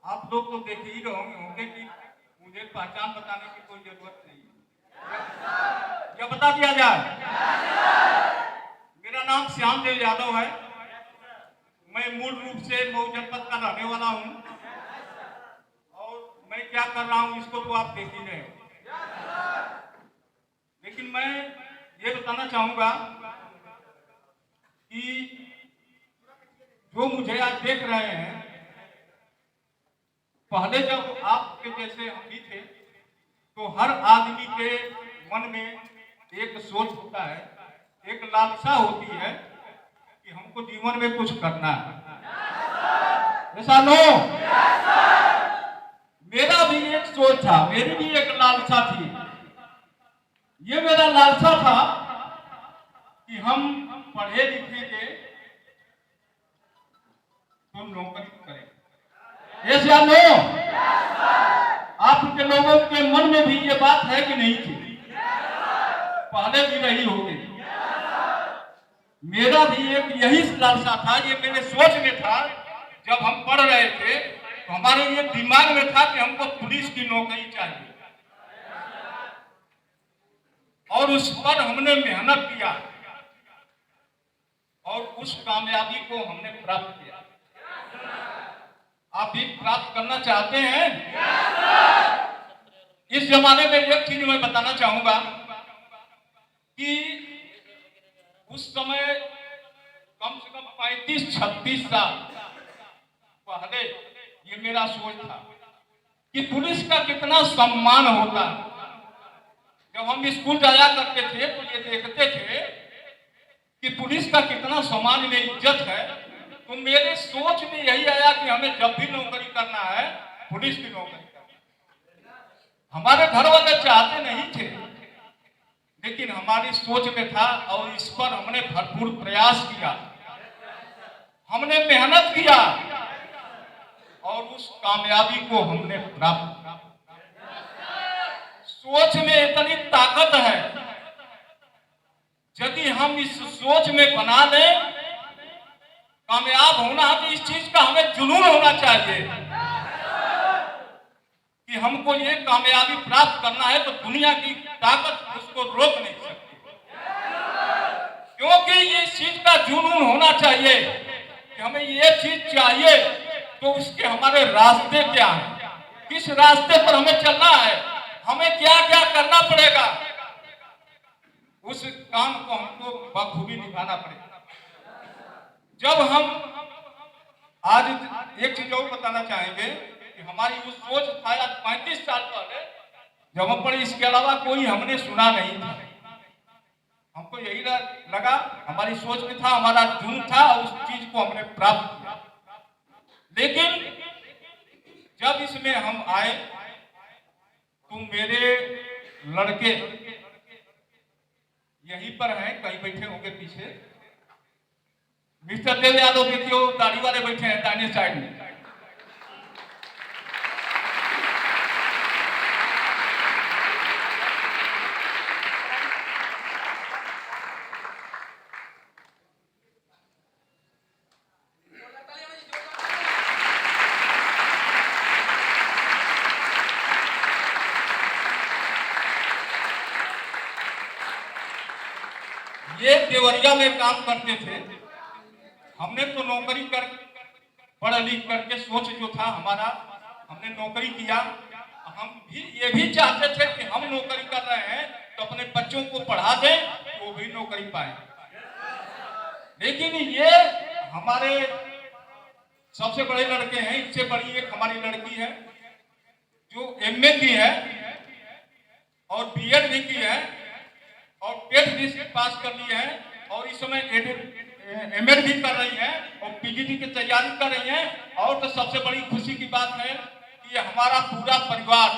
आप लोग तो देख ही होंगे कि मुझे पहचान बताने की कोई जरूरत नहीं है। क्या बता दिया जाए? मेरा नाम श्याम देव यादव है। मैं मूल रूप से मऊ जनपद का रहने वाला हूँ और मैं क्या कर रहा हूँ इसको तो आप देख ही रहे हो। लेकिन मैं ये बताना चाहूंगा कि जो मुझे आज देख रहे हैं, पहले जब आपके जैसे हम भी थे तो हर आदमी के मन में एक सोच होता है, एक लालसा होती है कि हमको जीवन में कुछ करना है। ऐसा नो? मेरा भी एक सोच था, मेरी भी एक लालसा थी। ये मेरा लालसा था कि हम पढ़े लिखे के तो नौकरी करें। ऐसा नो? आपके लोगों के मन में भी ये बात है कि नहीं थी? पहले भी रही होगी। मेरा भी एक यही लालसा था, ये मेरे सोच में था। जब हम पढ़ रहे थे तो हमारे ये दिमाग में था कि हमको पुलिस की नौकरी चाहिए और उस पर हमने मेहनत किया और उस कामयाबी को हमने प्राप्त किया। आप भी प्राप्त करना चाहते हैं? इस जमाने में एक चीज मैं बताना चाहूंगा कि उस समय कम से कम 35-36 साल पहले ये मेरा सोच था कि पुलिस का कितना सम्मान होता है। जब हम स्कूल जाया करते थे तो ये देखते थे कि पुलिस का कितना सम्मान में इज्जत है। तो मेरे सोच में यही आया कि हमें जब भी नौकरी करना है पुलिस की नौकरी करना। हमारे घर वाले चाहते नहीं थे, लेकिन हमारी सोच में था और इस पर हमने भरपूर प्रयास किया, हमने मेहनत किया और उस कामयाबी को हमने प्राप्त किया। सोच में इतनी ताकत है, यदि हम इस सोच में बना लें कामयाब होना है तो इस चीज का हमें जुनून होना चाहिए कि हमको ये कामयाबी प्राप्त करना है तो दुनिया की ताकत उसको रोक नहीं सकती, क्योंकि ये चीज का जुनून होना चाहिए कि हमें ये चीज चाहिए। तो उसके हमारे रास्ते क्या हैं, किस रास्ते पर हमें चलना है, हमें क्या क्या करना पड़ेगा, उस काम को हमको बखूबी निभाना पड़ेगा। जब हम आज एक चीज और बताना चाहेंगे कि हमारी वो सोच था आज 35 साल पहले जब हम पढ़े, इसके अलावा कोई हमने सुना नहीं था। हमको यही लगा, हमारी सोच में था, हमारा जुनून था और उस चीज को हमने प्राप्त किया। लेकिन जब इसमें हम आए तो मेरे लड़के यहीं पर हैं, कहीं बैठे होंगे पीछे। मिस्टर देव यादव देखियो, दाढ़ी वाले बैठे हैं दाहिने साइड में। ये देवरिया में काम करते थे। हमने तो नौकरी कर पढ़ लिख करके सोच जो था हमारा, हमने नौकरी किया। हम भी ये भी चाहते थे कि हम नौकरी कर रहे हैं तो अपने बच्चों को पढ़ा दें तो वो भी नौकरी पाए। लेकिन ये हमारे सबसे बड़े लड़के हैं, इससे बड़ी एक हमारी लड़की है जो एमए की है और बीएड भी की है और टेट भी पास कर ली है और इस समय एमएड भी कर रही है और पीजीटी की तैयारी कर रही है। और तो सबसे बड़ी खुशी की बात है कि हमारा पूरा परिवार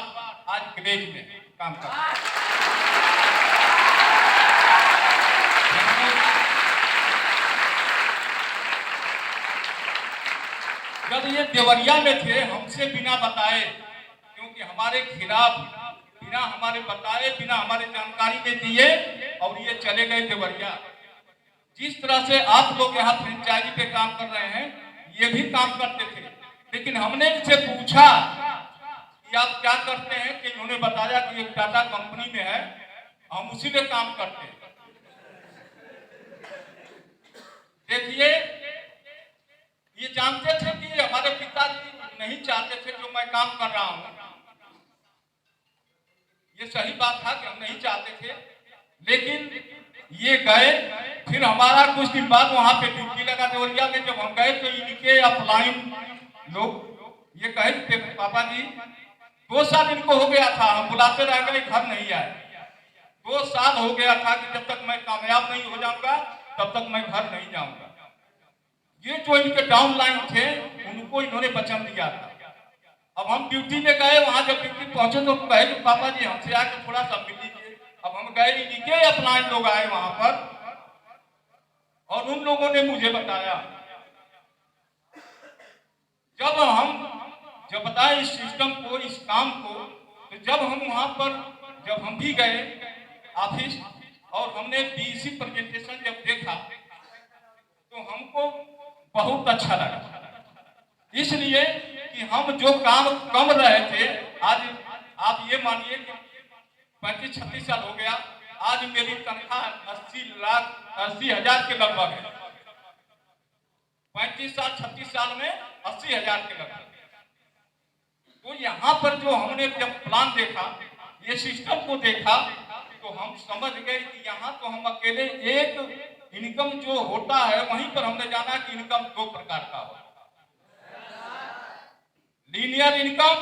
आज कॉलेज में काम कर रहा है। जब ये देवरिया में थे हमसे बिना बताए, क्योंकि हमारे खिलाफ बिना हमारे बताए, बिना हमारे जानकारी में दिए और ये चले गए देवरिया। जिस तरह से आप लोग यहाँ फ्रेंचाइजी पे काम कर रहे हैं, ये भी काम करते थे, लेकिन हमने इनसे पूछा कि आप क्या करते हैं, कि इन्होंने बताया कि एक टाटा कंपनी में है, हम उसी में काम करते हैं। देखिए, ये जानते थे कि हमारे पिताजी नहीं चाहते थे जो मैं काम कर रहा हूं, ये सही बात था कि हम नहीं चाहते थे, लेकिन ये गए। फिर हमारा कुछ दिन बाद वहां पे ड्यूटी लगा देवरिया में। जब हम गए तो इनके अपलाइन लोग ये कहे थे, पापा जी 2 साल इनको हो गया था, हम बुलाते रह गए, घर नहीं आए। 2 साल हो गया था कि जब तक मैं कामयाब नहीं हो जाऊंगा तब तक मैं घर नहीं जाऊंगा। ये जो इनके डाउनलाइन थे उनको इन्होंने वचन दिया था। अब हम ड्यूटी में गए, वहां जब ड्यूटी पहुंचे तो कहे कि पापा जी हमसे आके थोड़ा सा मिल लीजिए। अब हम गए, इनके अपलाइन लोग आए वहां पर, और उन लोगों ने मुझे बताया, जब बताया इस सिस्टम को, इस काम को, तो जब हम वहां पर, जब हम भी गए ऑफिस और हमने बीसी प्रेजेंटेशन जब देखा तो हमको बहुत अच्छा लगा, इसलिए कि हम जो काम कम रहे थे, आज आप ये मानिए कि 35-36 साल हो गया, आज मेरी तनख्वाह 80,00,000 के लगभग है। 35 साल 36 साल में 80,000 के लगभग। तो यहाँ पर जो हमने जब प्लान देखा, ये सिस्टम को देखा, तो हम समझ गए कि यहाँ तो हम अकेले एक इनकम जो होता है, वहीं पर हमने जाना कि इनकम 2 प्रकार का हो, लीनियर इनकम,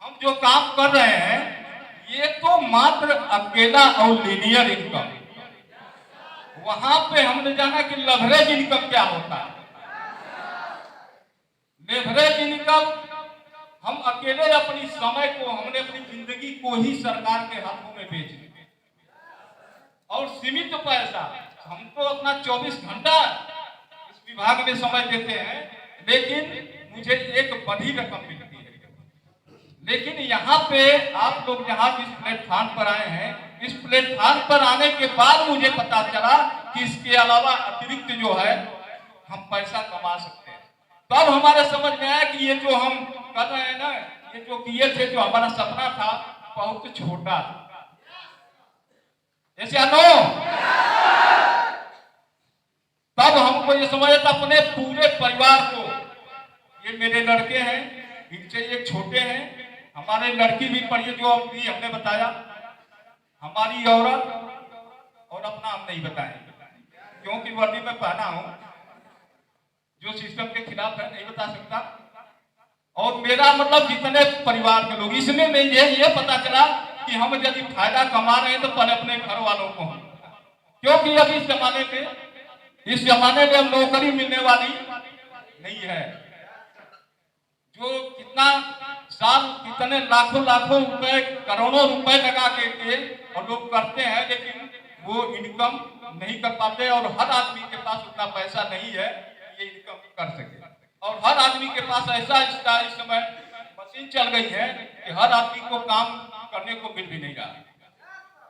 हम जो काम कर रहे हैं ये तो मात्र अकेला और लीनियर इनकम। वहां पे हमने जाना कि लेवरेज इनकम क्या होता है। लेवरेज इनकम, हम अकेले अपनी समय को, हमने अपनी जिंदगी को ही सरकार के हाथों में बेच दिया, और सीमित पैसा, हम तो अपना 24 घंटा इस विभाग में समय देते हैं, लेकिन मुझे एक बड़ी रकम मिलती है। लेकिन यहाँ पे आप लोग जहाँ जिस प्लेटफॉर्म पर आए हैं, इस प्लेटफॉर्म पर आने के बाद मुझे पता चला कि इसके अलावा अतिरिक्त जो है हम पैसा कमा सकते हैं। तब हमारे समझ में आया कि ये जो हम कर रहे हैं ना, ये जो किए थे, जो हमारा सपना था, बहुत छोटा था। ऐसे नो, तब हमको ये समझ था अपने पूरे परिवार को, ये मेरे लड़के हैं, इनसे ये छोटे हैं, हमारे लड़की भी पढ़ी जो अभी हमने बताया, हमारी औरत, और अपना हम नहीं बताएंगे क्योंकि वर्दी में पहना हूं, जो सिस्टम के खिलाफ है, नहीं बता सकता। और मेरा मतलब जितने परिवार के लोग, इसमें मैं ये पता चला कि हम यदि फायदा कमा रहे हैं तो पहले अपने घर वालों को, क्योंकि अभी इस जमाने में नौकरी मिलने वाली नहीं है। जो कितना साल, कितने लाखों रुपए, करोड़ों रुपए लगा के और लोग करते हैं, लेकिन वो इनकम नहीं कर पाते, और हर आदमी के पास उतना पैसा नहीं है ये इनकम कर सके। और हर आदमी के पास ऐसा इस समय मशीन चल गई है कि हर आदमी को काम करने को मिल भी नहीं रहा।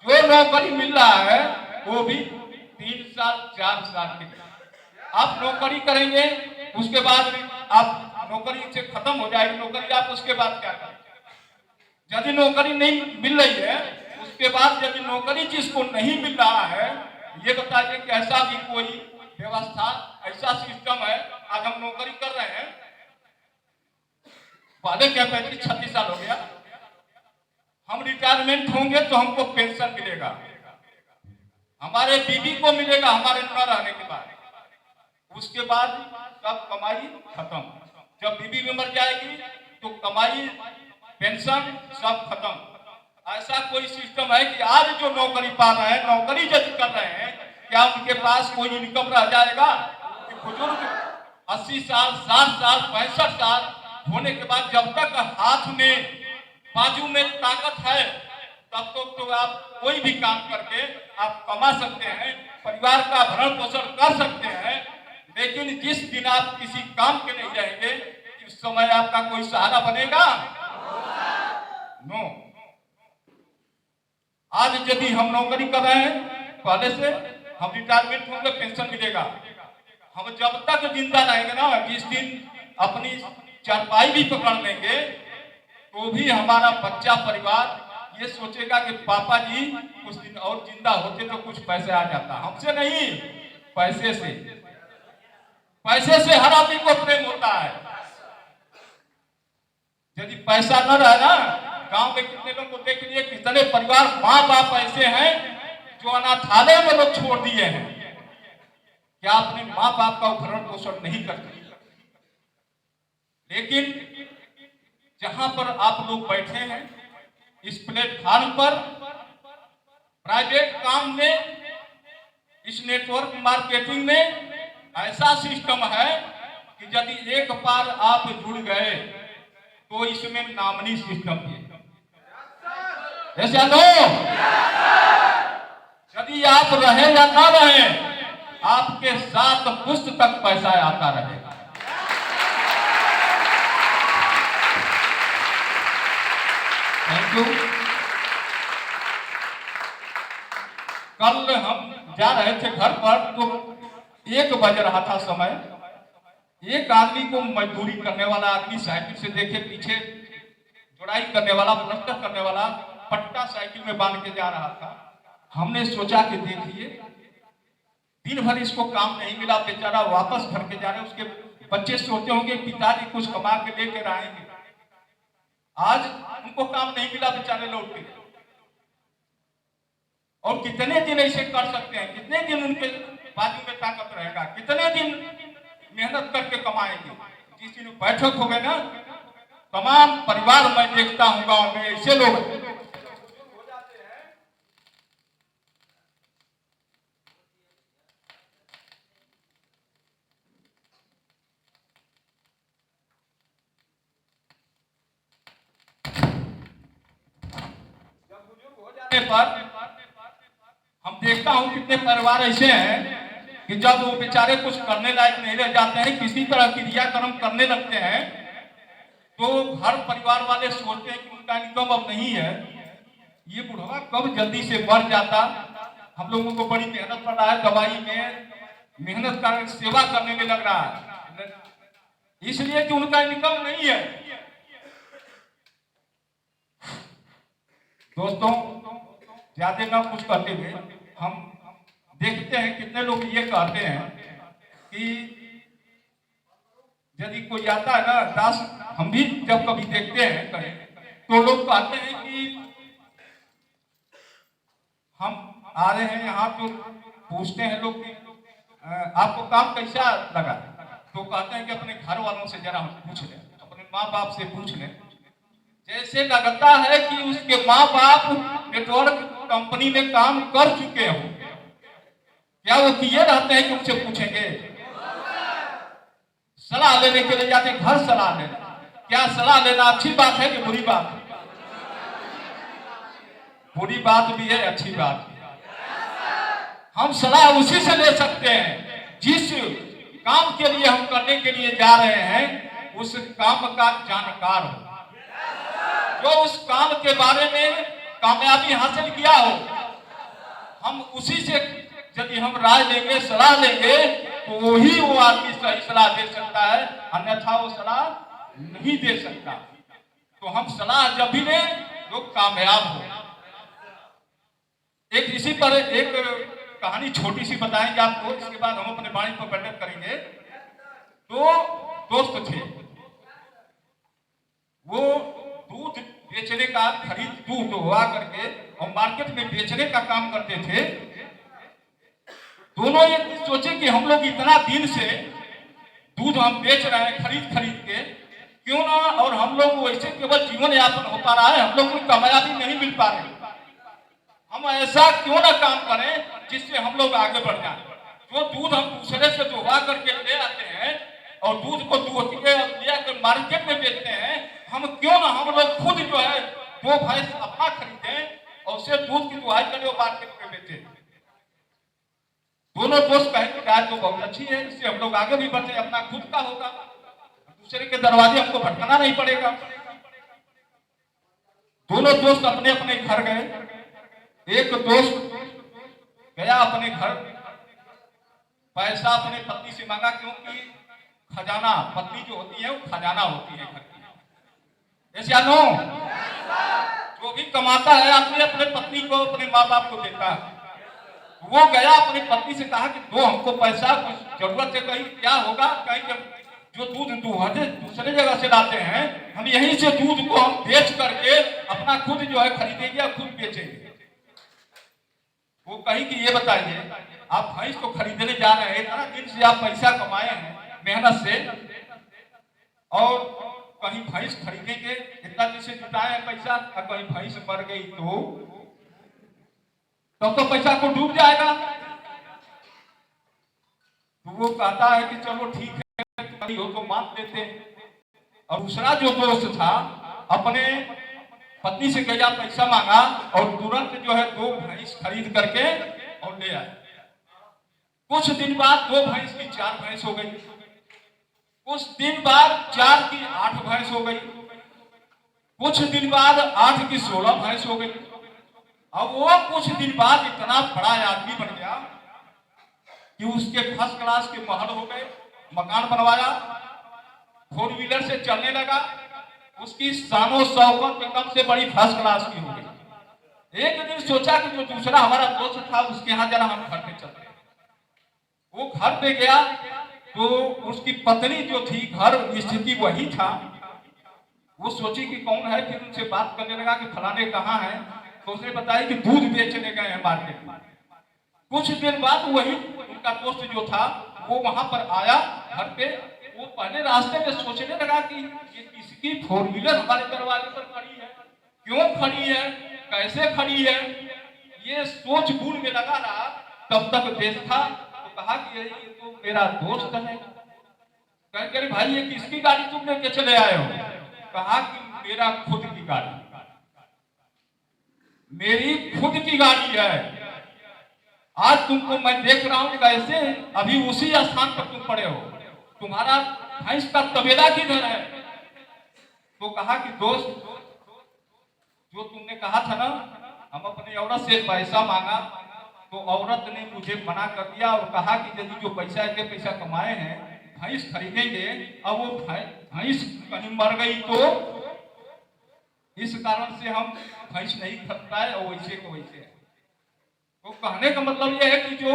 जो नौकरी मिल रहा है वो भी 3 साल 4 साल के, आप नौकरी करेंगे, उसके बाद आप नौकरी से खत्म हो जाएगी नौकरी, आप उसके बाद क्या करेंगे। यदि नौकरी नहीं मिल रही है, उसके बाद यदि नौकरी जिसको नहीं मिल रहा है, ये बताइए कि ऐसा भी कोई व्यवस्था, ऐसा सिस्टम है। आज हम नौकरी कर रहे हैं, पहले क्या 35-36 साल हो गया, हम रिटायरमेंट होंगे तो हमको पेंशन मिलेगा, हमारे बीवी को मिलेगा हमारे न रहने के बाद, उसके बाद सब कमाई खत्म। जब बीवी भी मर जाएगी तो कमाई, पेंशन सब खत्म। ऐसा कोई सिस्टम है कि आज जो नौकरी पा रहे हैं, नौकरी यदि कर रहे हैं, क्या उनके पास कोई इनकम रह जाएगा? बुजुर्ग 80 साल 60 साल 65 साल होने के बाद जब तक हाथ में बाजू में ताकत है, तब तक तो आप कोई भी काम करके आप कमा सकते हैं, परिवार का भरण पोषण कर सकते हैं। लेकिन जिस दिन आप किसी काम के नहीं रहेंगे, समय आपका कोई सहारा बनेगा? नो। आज यदि हम नौकरी कर रहे हैं, पहले से हम रिटायरमेंट होंगे, पेंशन मिलेगा। हम जब तक जिंदा रहेंगे ना, जिस दिन अपनी चारपाई भी पकड़ लेंगे, तो भी हमारा बच्चा परिवार ये सोचेगा कि पापा जी कुछ दिन और जिंदा होते तो कुछ पैसे आ जाता। हमसे नहीं, पैसे से। पैसे से हर आदमी को प्रेम होता है। यदि पैसा न रहे ना, गांव में कितने लोगों को देख लिए, कितने परिवार माँ बाप ऐसे हैं जो अनाथालय में लोग छोड़ दिए हैं। क्या अपने माँ बाप का भरण पोषण नहीं करते? लेकिन जहां पर आप लोग बैठे हैं, इस प्लेटफॉर्म पर, प्राइवेट काम में, इस नेटवर्क मार्केटिंग में ऐसा सिस्टम है कि यदि एक बार आप जुड़ गए तो इसमें नामनी सिस्टम है। ऐसा लो, यदि आप रहे या ना रहे, आपके साथ पुष्ट तक पैसा आता रहेगा। Thank you. कल हम जा रहे थे घर पर, तो 1 बज रहा था समय। एक आदमी को, मजदूरी करने वाला आदमी, साइकिल से देखे, पीछे जुड़ाई करने वाला, प्लास्टर करने वाला, पट्टा साइकिल में बांध के जा रहा था। हमने सोचा कि देखिए, दिन भर इसको काम नहीं मिला, बेचारा वापस घर के जा रहे। उसके बच्चे सोचते होंगे पिताजी कुछ कमा के लेकर आएंगे। आज उनको काम नहीं मिला, बेचारे लौट के। और कितने दिन ऐसे कर सकते हैं? कितने दिन उनके बाजू में ताकत रहेगा? कितने दिन मेहनत करके कमाएंगे? जिस दिन बैठक हो गए ना, तमाम परिवार मैं देखता हूँ गांव में ऐसे लोग पर हम देखता हूं कितने परिवार ऐसे हैं कि जब वो बेचारे कुछ करने लायक नहीं रह जाते हैं, किसी तरह क्रियाक्रम करने लगते हैं, तो घर परिवार वाले सोचते हैं कि उनका इनकम अब नहीं है, ये बुढ़वा कब जल्दी से बढ़ जाता। हम लोगों को बड़ी मेहनत पड़ रहा है, दवाई में मेहनत कर, सेवा करने में लग रहा है, इसलिए कि उनका इनकम नहीं है। दोस्तों, ज्यादा ना कुछ कहते हुए, हम देखते हैं कितने लोग ये कहते हैं कि यदि कोई आता है ना दास, हम भी जब कभी देखते हैं कहीं, तो लोग कहते हैं कि हम आ रहे हैं यहाँ, तो पूछते हैं लोग कि आपको काम कैसा लगा, तो कहते हैं कि अपने घर वालों से जरा हम पूछ लें, अपने माँ बाप से पूछ लें। जैसे लगता है कि उसके माँ बाप नेटवर्क कंपनी में काम कर चुके हो। क्या वो किए रहते हैं कि उनसे पूछेंगे? सलाह लेने के लिए जाते, घर सलाह लेना। क्या सलाह लेना अच्छी बात है कि बुरी बात है? बुरी बात भी है, अच्छी बात भी है। हम सलाह उसी से ले सकते हैं जिस काम के लिए हम करने के लिए जा रहे हैं, उस काम का जानकार हो, जो उस काम के बारे में कामयाबी हासिल किया हो। हम उसी से यदि हम राय लेंगे, सलाह लेंगे, तो वही वो आदमी सही सलाह दे सकता है, अन्यथा वो सलाह नहीं दे सकता। तो हम सलाह जब भी लें, लोग कामयाब हो। एक इसी पर एक कहानी छोटी सी बताएंगे आपको, इसके बाद हम अपने वाणी पर बैठक करेंगे। दो दोस्त थे, वो दूध बेचने का, खरीद दूध हुआ करके और मार्केट में बेचने का काम करते थे। दोनों ये सोचे कि हम लोग इतना दिन से दूध हम बेच रहे हैं खरीद खरीद के, क्यों ना, और हम लोग वैसे केवल जीवन यापन हो पा रहा है, हम लोग को कामयाबी नहीं मिल पा रही, हम ऐसा क्यों ना काम करें जिससे हम लोग आगे बढ़ जाए। जो दूध हम दूसरे से दुहवा करके ले आते हैं और दूध को दूध के ले आकर मार्केट में बेचते हैं, हम क्यों ना हम लोग खुद जो है 2 भैंस अपना खरीदें और उसे दूध की दुहाई करें और मार्केट में बेचें। दोनों दोस्त कहेंगे गाय तो बहुत अच्छी है, इससे हम लोग आगे भी बढ़ते, अपना खुद का होगा, दूसरे के दरवाजे हमको भटकना नहीं पड़ेगा। दोनों दोस्त अपने अपने घर गए। एक दोस्त गया अपने घर, पैसा अपने पत्नी से मांगा, क्योंकि खजाना, पत्नी जो होती है वो खजाना होती है घर की। ऐसा नो, जो भी कमाता है अपने अपने पत्नी को, अपने माँ बाप को देता है। वो गया अपनी पत्नी से कहा कि दो हमको पैसा, कुछ जरूरत है, कहीं क्या होगा, कहीं जो दूध दूसरे जगह से लाते हैं, हम यहीं से दूध को हम बेच करके अपना खुद जो है खरीदेंगे और खुद बेचेंगे। वो कही कि ये बताइए, आप भैंस को खरीदने जा रहे हैं, इतना दिन से आप पैसा कमाए हैं मेहनत से, और कहीं भैंस खरीदेंगे, इतना दिन से जुटाए हैं पैसा, और कहीं भैंस मर गई तो पैसा को डूब जाएगा। तो वो कहता है कि चलो ठीक है, हो तो मान देते। और दूसरा जो दोस्त था अपने पत्नी से गया, पैसा मांगा और तुरंत जो है 2 भैंस खरीद करके और ले आए। कुछ दिन बाद 2 भैंस की 4 भैंस हो गई, कुछ दिन बाद 4 की 8 भैंस हो गई, कुछ दिन बाद 8 की 16 भैंस हो गई। अब वो कुछ दिन बाद इतना बड़ा आदमी बन गया कि उसके फर्स्ट क्लास के महल हो गए, मकान बनवाया, 4 व्हीलर से चलने लगा, उसकी शानो शौकत एकदम से बड़ी फर्स्ट क्लास की हो गई। एक दिन सोचा कि जो दूसरा हमारा दोस्त था उसके यहाँ जरा हम घर पे चलते हैं। वो घर पे गया तो उसकी पत्नी जो थी, घर स्थिति वही था, वो सोची कि कौन है, फिर उनसे बात करने लगा कि फलाने कहाँ है, तो उसने बताया कि दूध बेचने गए हैं मार्केट में। कुछ दिन बाद वही उनका दोस्त जो था वो वहां पर आया घर पे। वो पहले रास्ते में सोचने लगा कि ये किसकी 4 व्हीलर हमारे दरवाजे पर खड़ी है, क्यों खड़ी है, कैसे खड़ी है, ये सोच बूढ़ में लगा रहा। तब तक देखा तो कहा कि ये तो मेरा दोस्त है। कह भाई ये किसकी गाड़ी तुम लेके चले आए हो? कहा कि मेरा खुद की गाड़ी, मेरी खुद की गाड़ी है। आज तुमको मैं देख रहा हूं कैसे अभी उसी स्थान पर तुम पड़े हो, तुम्हारा भैंस का तबेला किधर है? तो कहा कि दोस्त, जो तुमने कहा था ना, हम अपनी औरत से पैसा मांगा तो औरत ने मुझे मना कर दिया और कहा कि यदि जो पैसा इतने पैसा कमाए हैं भैंस खरीदेंगे, अब वो भैंस कहीं मर गई तो इस कारण से हम भैंस नहीं खरीदता है, और वैसे को वैसे है। तो कहने का मतलब यह है कि जो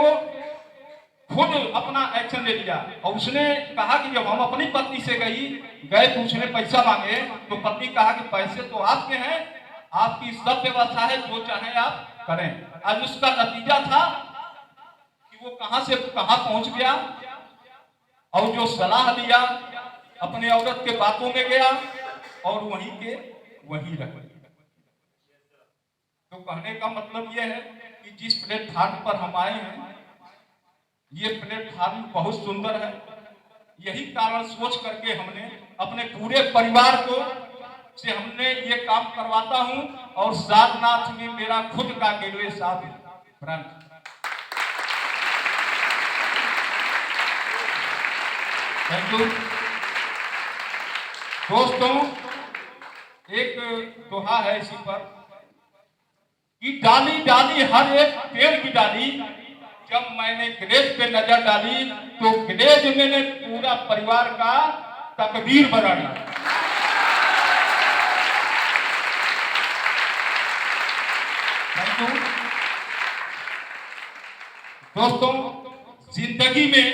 खुद अपना एक्शन ले लिया, और उसने कहा कि जब हम अपनी पत्नी से गए तो उसने पैसा मांगे तो पत्नी कहा कि पैसे तो आपके हैं, आपकी सब व्यवस्था है, जो चाहे आप करें। आज उसका नतीजा था कि वो कहां से कहां पहुंच गया, और जो सलाह दिया अपने औरत के बातों में गया और वहीं के वहीं रख दिया। तो कहने का मतलब यह है कि जिस प्लेटफार्म पर हम आए हैं, ये प्लेटफार्म बहुत सुंदर है। यही कारण सोच करके हमने अपने पूरे परिवार को से हमने ये काम करवाता हूं, और सारनाथ में मेरा खुद का gateway shop branch. Thank you दोस्तों। एक दोहा है इसी पर कि डाली डाली हर एक पेड़ की डाली, जब मैंने ग्रेज पे नजर डाली तो ग्रेज मैंने पूरा परिवार का तकदीर बदल डाला। थैंक यू दोस्तों। जिंदगी में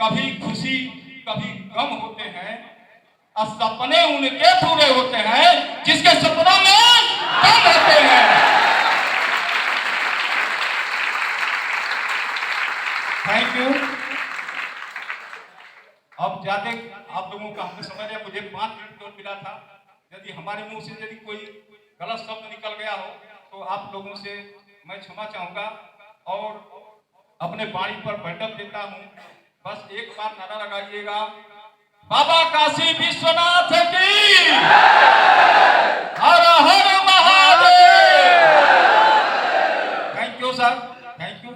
कभी खुशी कभी गम होते हैं, और सपने उनके पूरे होते हैं जिसके सपनों में गम होते हैं। Thank you. अब जाके आप लोगों का हमने समझ लिया, मुझे 5 मिनट और मिला था। यदि हमारे मुंह से यदि कोई गलत शब्द निकल गया हो तो आप लोगों से मैं क्षमा चाहूंगा, और अपने वाणी पर बैठक देता हूं। बस एक बार नारा लगाइएगा, बाबा काशी विश्वनाथ की हर हर Mahadev. Thank you sir, thank you.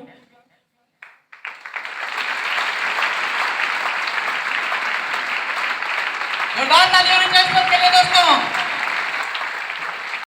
जोरदार तालियों रिक्वेस्ट